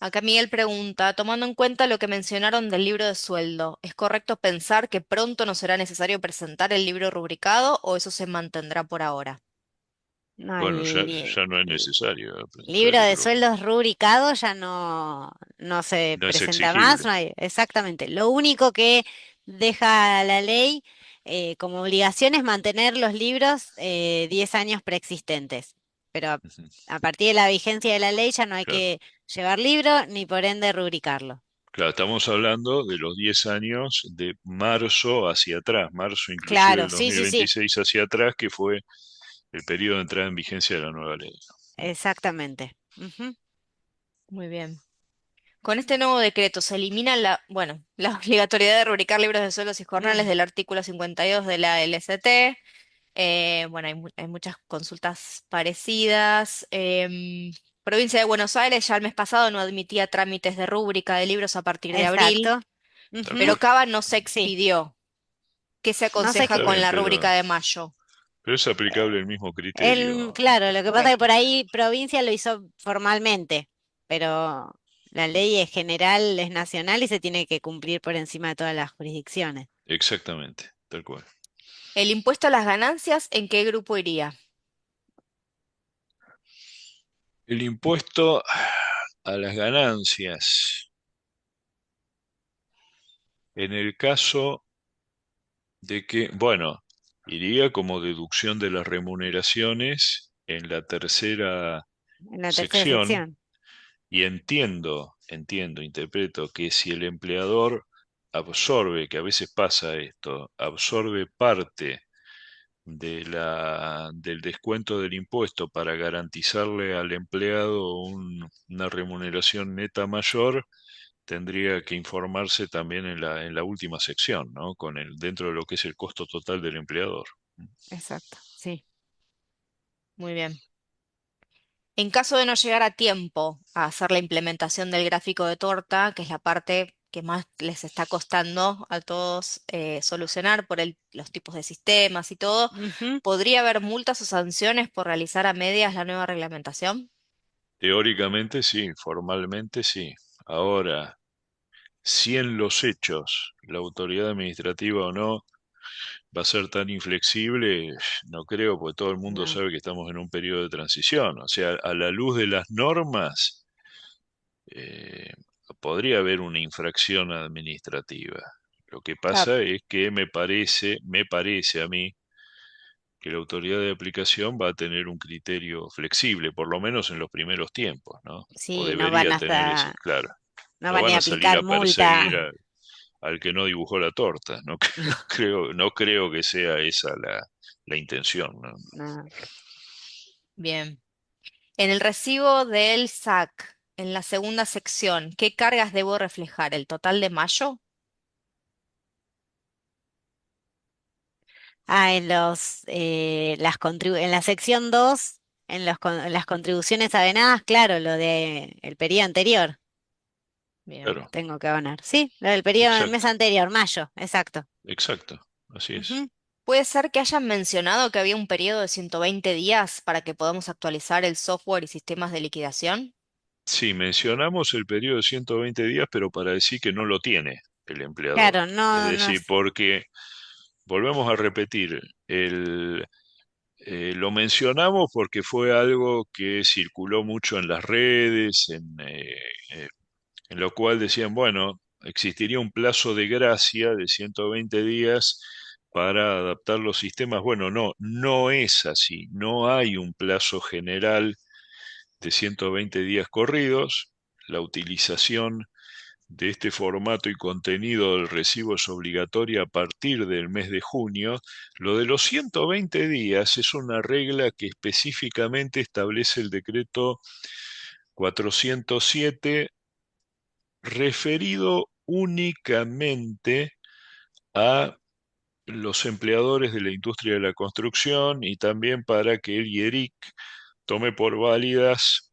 Acá Miguel pregunta, tomando en cuenta lo que mencionaron del libro de sueldo, ¿es correcto pensar que pronto no será necesario presentar el libro rubricado o eso se mantendrá por ahora? No, Bueno, ya no es necesario libro de traértelo. sueldos rubricado ya no se No es presenta más, exigible. no hay, exactamente. Lo único que deja la ley como obligación es mantener los libros 10 años preexistentes. Pero Ujú. a partir de la vigencia de la ley ya no hay Claro. que llevar libro ni por ende rubricarlo. Claro, estamos hablando de los 10 años de marzo hacia atrás, marzo inclusive Claro, del sí, sí, sí, 2026 hacia atrás, que fue el periodo de entrada en vigencia de la nueva ley. exactamente. Ujú. Muy bien. Con este nuevo decreto se elimina bueno, la obligatoriedad de rubricar libros de sueldos y jornales Mm, del artículo 52 de la LST. Bueno, hay muchas consultas parecidas. Provincia de Buenos Aires ya el mes pasado no admitía trámites de rúbrica de libros a partir de abril, exacto. Tal Ujú. pero cual. Cava no se Sí, expidió. ¿Qué se no sé aconseja qué. Está con bien, la rúbrica de mayo? pero es aplicable el mismo criterio. Claro, lo que pasa es que Correcto. por ahí provincia lo hizo formalmente, pero la ley es general, es nacional y se tiene que cumplir por encima de todas las jurisdicciones. Exactamente, tal cual. ¿El impuesto a las ganancias en qué grupo iría? El impuesto a las ganancias, en el caso de que, bueno, iría como deducción de las remuneraciones en la tercera En la tercera sección sección. y interpreto que si el empleador absorbe, que a veces pasa esto, absorbe parte del descuento del impuesto para garantizarle al empleado una remuneración neta mayor, tendría que informarse también en la última sección, ¿no? Dentro de lo que es el costo total del empleador. Exacto, sí. Muy bien. En caso de no llegar a tiempo a hacer la implementación del gráfico de torta, que es la parte que más les está costando a todos solucionar por los tipos de sistemas y todo, Ujú. ¿podría haber multas o sanciones por realizar a medias la nueva reglamentación? Teóricamente sí, formalmente sí. Ahora, si en los hechos la autoridad administrativa o no va a ser tan inflexible, no creo, porque todo el mundo No, sabe que estamos en un periodo de transición. O sea, a la luz de las normas, eh, podría haber una infracción administrativa. Lo que claro, pasa es que me parece a mí que la autoridad de aplicación va a tener un criterio flexible, por lo menos en los primeros tiempos, ¿no? O sí, no van debería tener ese, hasta, claro. no No van van ni a a salir aplicar a perseguir multa. al que no dibujó la torta. No, no creo que sea esa la intención, ¿no? No. Bien. En el recibo del SAC, en la segunda sección, ¿qué cargas debo reflejar? ¿El total de mayo? Ah, en la sección 2 en las contribuciones avenadas, claro, lo de el periodo anterior, Bien. Claro, tengo que abonar. Sí, lo del periodo del mes exacto, anterior, mayo, exacto. exacto, así es. Ujú. ¿Puede ser que hayan mencionado que había un periodo de 120 días para que podamos actualizar el software y sistemas de liquidación? Sí, mencionamos el periodo de 120 días, pero para decir que no lo tiene el empleador. Claro, Es no, no decir, es. porque, volvemos a repetir, lo mencionamos porque fue algo que circuló mucho en las redes, eh, en lo cual decían, bueno, existiría un plazo de gracia de 120 días para adaptar los sistemas. Bueno, no, no es así. No hay un plazo general de 120 días corridos. La utilización de este formato y contenido del recibo es obligatoria a partir del mes de junio. Lo de los 120 días es una regla que específicamente establece el decreto 407, referido únicamente a los empleadores de la industria de la construcción y también para que el IERIC tome por válidas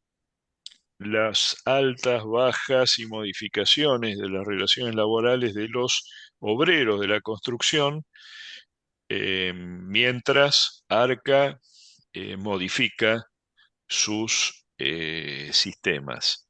las altas, bajas y modificaciones de las relaciones laborales de los obreros de la construcción, mientras ARCA modifica sus sistemas.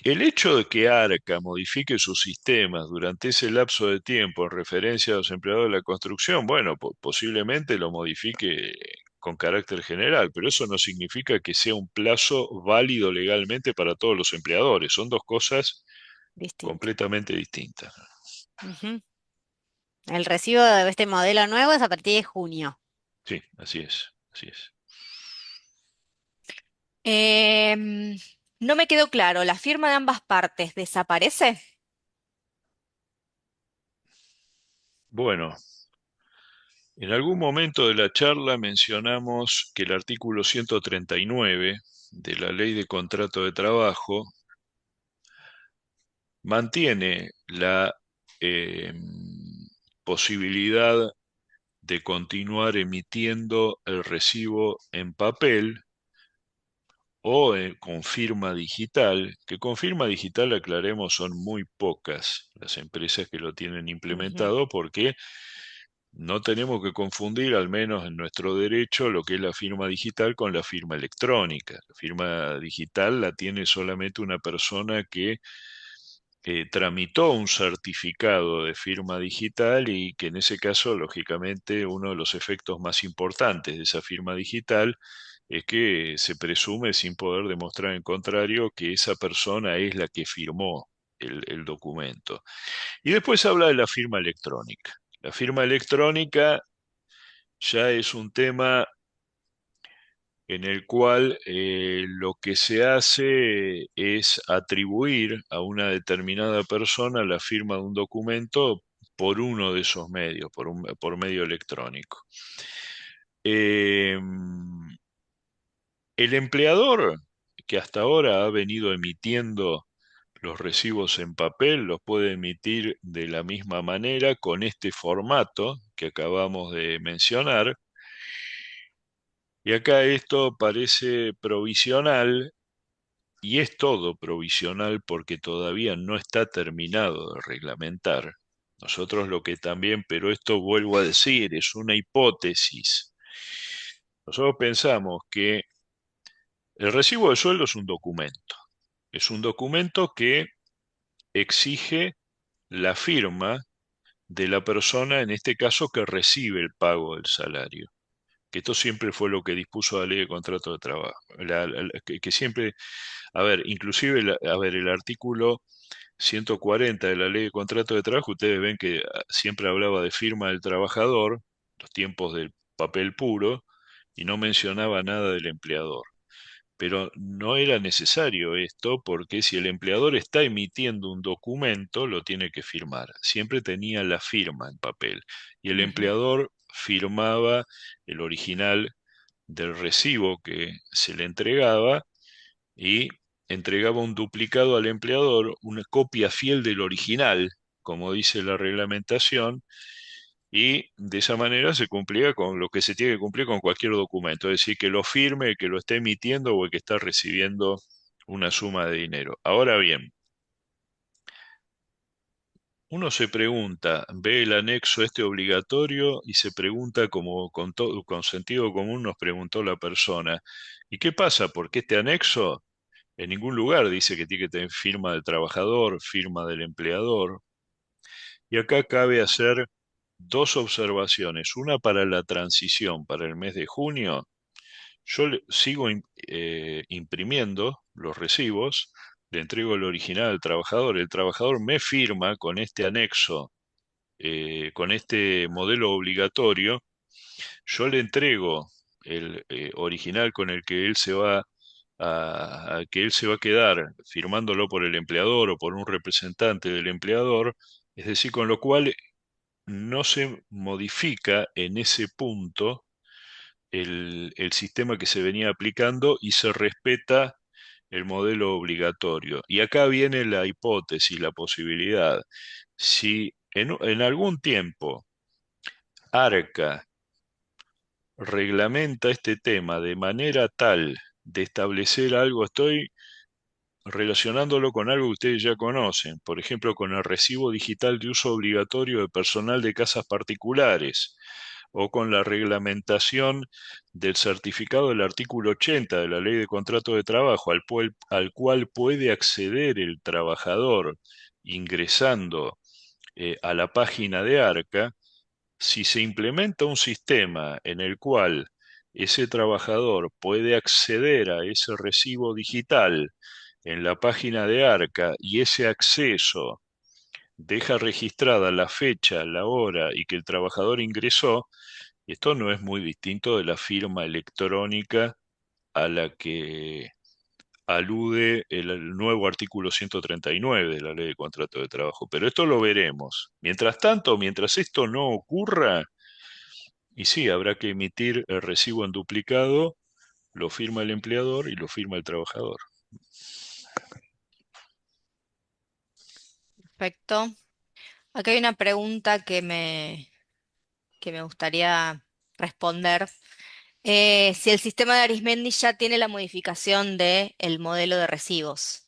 El hecho de que ARCA modifique sus sistemas durante ese lapso de tiempo en referencia a los empleados de la construcción, bueno, posiblemente lo modifique con carácter general, pero eso no significa que sea un plazo válido legalmente para todos los empleadores. Son dos cosas Distinto. completamente distintas. Ujú. El recibo de este modelo nuevo es a partir de junio. Sí, así es, así es. Em, no me quedó claro, ¿la firma de ambas partes desaparece? Bueno, en algún momento de la charla mencionamos que el artículo 139 de la Ley de Contrato de Trabajo mantiene la eh, posibilidad de continuar emitiendo el recibo en papel o con firma digital, que con firma digital, aclaremos, son muy pocas las empresas que lo tienen Ujú, implementado porque no tenemos que confundir, al menos en nuestro derecho, lo que es la firma digital con la firma electrónica. La firma digital la tiene solamente una persona que tramitó un certificado de firma digital y que en ese caso, lógicamente, uno de los efectos más importantes de esa firma digital es que se presume, sin poder demostrar en contrario, que esa persona es la que firmó el documento. Y después habla de la firma electrónica. La firma electrónica ya es un tema en el cual lo que se hace es atribuir a una determinada persona la firma de un documento por uno de esos medios, por medio electrónico. Eh, el empleador que hasta ahora ha venido emitiendo los recibos en papel, los puede emitir de la misma manera con este formato que acabamos de mencionar. Y acá esto parece provisional. Y es todo provisional porque todavía no está terminado de reglamentar. Nosotros lo que también, pero esto vuelvo a decir, es una hipótesis. Nosotros pensamos que el recibo de sueldo es un documento. Es un documento que exige la firma de la persona, en este caso, que recibe el pago del salario. Que esto siempre fue lo que dispuso la ley de contrato de trabajo. Que siempre, a ver, inclusive, a ver, el artículo 140 de la Ley de Contrato de Trabajo, ustedes ven que siempre hablaba de firma del trabajador, los tiempos del papel puro, y no mencionaba nada del empleador. Pero no era necesario esto porque si el empleador está emitiendo un documento, lo tiene que firmar. Siempre tenía la firma en papel y el ujú. empleador firmaba el original del recibo que se le entregaba y entregaba un duplicado al empleador, una copia fiel del original, como dice la reglamentación, y de esa manera se cumplía con lo que se tiene que cumplir con cualquier documento, es decir, que lo firme el que lo esté emitiendo o el que está recibiendo una suma de dinero. Ahora bien, uno se pregunta, ve el anexo este obligatorio y se pregunta como con sentido común nos preguntó la persona, ¿y qué pasa? Porque este anexo en ningún lugar dice que tiene que tener firma del trabajador, firma del empleador. Y acá cabe hacer dos observaciones. Una para la transición, para el mes de junio. Yo sigo imprimiendo los recibos, le entrego el original al trabajador. El trabajador me firma con este anexo, con este modelo obligatorio. Yo le entrego el original con el que él se va a que él se va a quedar firmándolo por el empleador o por un representante del empleador, es decir, con lo cual no se modifica en ese punto el sistema que se venía aplicando y se respeta el modelo obligatorio. Y acá viene la hipótesis, la posibilidad. Si en algún tiempo Arca reglamenta este tema de manera tal de establecer algo, estoy relacionándolo con algo que ustedes ya conocen, por ejemplo, con el recibo digital de uso obligatorio de personal de casas particulares, o con la reglamentación del certificado del artículo 80 de la Ley de Contrato de Trabajo, al cual puede acceder el trabajador ingresando a la página de Arca. Si se implementa un sistema en el cual ese trabajador puede acceder a ese recibo digital en la página de Arca y ese acceso deja registrada la fecha, la hora y que el trabajador ingresó, esto no es muy distinto de la firma electrónica a la que alude el nuevo artículo 139 de la Ley de Contrato de Trabajo. Pero esto lo veremos. Mientras tanto, mientras esto no ocurra, y sí, habrá que emitir el recibo en duplicado, lo firma el empleador y lo firma el trabajador. Perfecto. Acá hay una pregunta que me gustaría responder. Si el sistema de Arismendi ya tiene la modificación del modelo de recibos.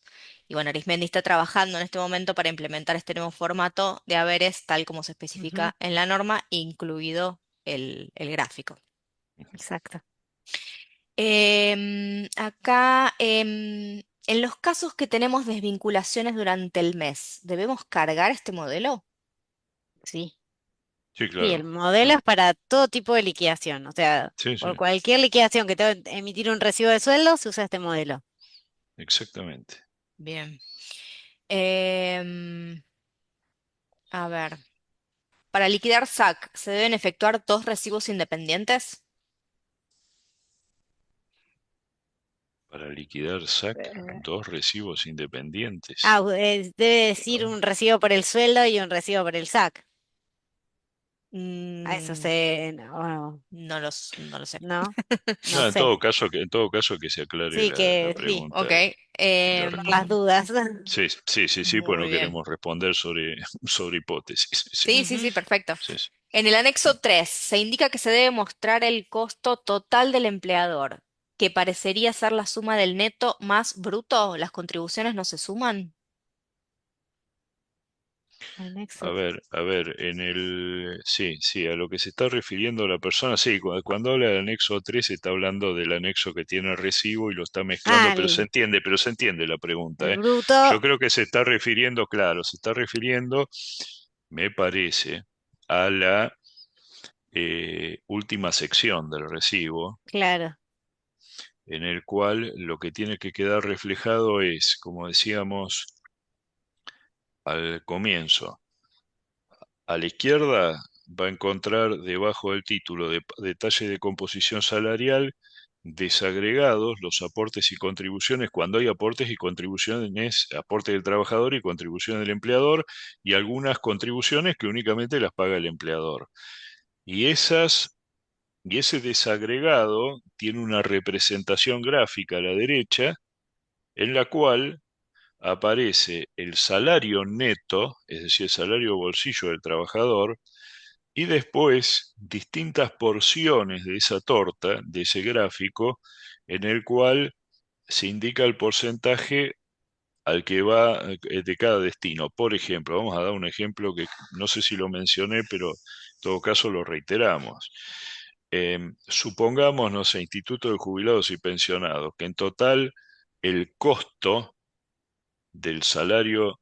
Y bueno, Arismendi está trabajando en este momento para implementar este nuevo formato de haberes tal como se Ujú, especifica en la norma, incluido el gráfico. exacto. Acá, en los casos que tenemos desvinculaciones durante el mes, ¿debemos cargar este modelo? Sí. Sí, Sí, el claro. modelo es para todo tipo de liquidación. O sea, Sí, sí, por cualquier liquidación que te que emitir un recibo de sueldo, se usa este modelo. exactamente. Bien. Em, a ver, para liquidar SAC, ¿se deben efectuar dos recibos independientes? Para liquidar SAC, Eh, dos recibos independientes. Debe decir Ah, un recibo por el sueldo y un recibo por el SAC. A eso Mm, se... No, no lo sé. no, no no, sé. en todo caso que se aclare Sí, la que sí, Ok. pregunta y la por las respuesta. dudas. Sí, sí, sí, sí, pues no Muy bien. queremos responder sobre, sobre hipótesis. Sí, Sí, sí, Ujú, sí, perfecto. sí, sí. En el anexo 3 se indica que se debe mostrar el costo total del empleador, que parecería ser la suma del neto más bruto. ¿Las contribuciones no se suman? anexo. A ver, sí, sí, a lo que se está refiriendo la persona, sí, cuando habla del anexo 3 está hablando del anexo que tiene el recibo y lo está mezclando, Ah, pero se entiende la pregunta, el ¿eh? bruto, Yo creo que se está refiriendo, claro, se está refiriendo, me parece, a la última sección del recibo, claro, en el cual lo que tiene que quedar reflejado es, como decíamos al comienzo, a la izquierda va a encontrar debajo del título de detalle de composición salarial, desagregados los aportes y contribuciones, cuando hay aportes y contribuciones, aporte del trabajador y contribución del empleador, y algunas contribuciones que únicamente las paga el empleador. Y y ese desagregado tiene una representación gráfica a la derecha, en la cual aparece el salario neto, es decir, el salario bolsillo del trabajador, y después distintas porciones de esa torta, de ese gráfico, en el cual se indica el porcentaje al que va de cada destino. Por ejemplo, vamos a dar un ejemplo que no sé si lo mencioné, pero en todo caso lo reiteramos. Supongamos, no sé, Instituto de Jubilados y Pensionados, que en total el costo del salario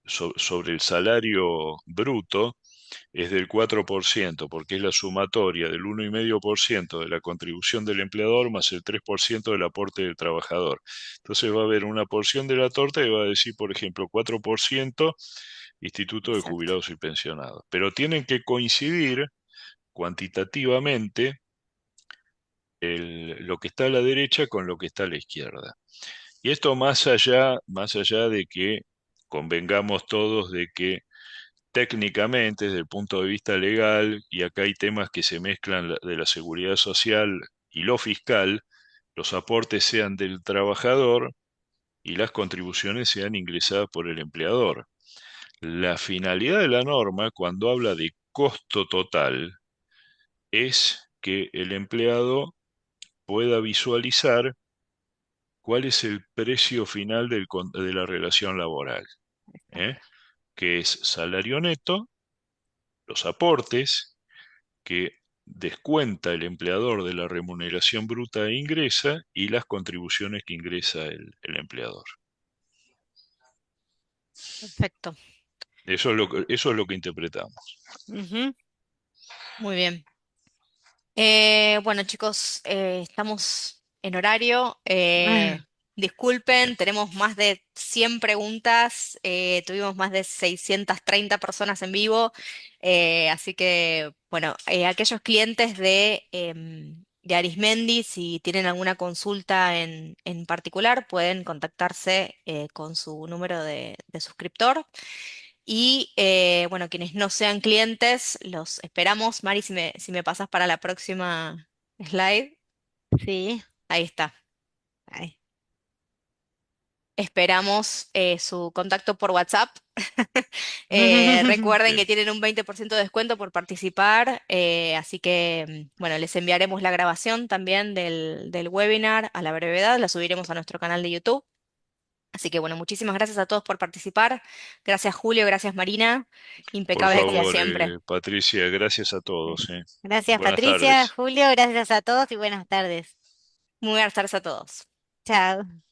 sobre el salario bruto es del 4%, porque es la sumatoria del 1,5% de la contribución del empleador más el 3% del aporte del trabajador. Entonces va a haber una porción de la torta y va a decir, por ejemplo, 4% Instituto de exacto, Jubilados y Pensionados. Pero tienen que coincidir cuantitativamente lo que está a la derecha con lo que está a la izquierda. Y esto más allá de que convengamos todos de que técnicamente, desde el punto de vista legal, y acá hay temas que se mezclan de la seguridad social y lo fiscal, los aportes sean del trabajador y las contribuciones sean ingresadas por el empleador. La finalidad de la norma, cuando habla de costo total, es que el empleado pueda visualizar cuál es el precio final de la relación laboral, ¿eh? Que es salario neto, los aportes que descuenta el empleador de la remuneración bruta e ingresa y las contribuciones que ingresa el empleador. Perfecto. Eso es lo que interpretamos. ujú, Muy bien. Bueno, chicos, estamos en horario. Ah, Bien. Disculpen, tenemos más de 100 preguntas, tuvimos más de 630 personas en vivo, así que, bueno, aquellos clientes de Arismendi, si tienen alguna consulta en particular, pueden contactarse con su número de suscriptor. Y bueno, quienes no sean clientes, los esperamos. Mari, si me pasas para la próxima slide. sí. Ahí está. Ay. Esperamos su contacto por WhatsApp. Recuerden que Bien, tienen un 20% de descuento por participar, así que bueno, les enviaremos la grabación también del webinar a la brevedad, la subiremos a nuestro canal de YouTube. Así que bueno, muchísimas gracias a todos por participar. Gracias Julio, gracias Marina. por Impecables como favor, siempre. Patricia, gracias a todos. Gracias, Buenas Patricia, tardes. Julio, gracias a todos y buenas tardes. Muy buenas tardes a todos. Chao.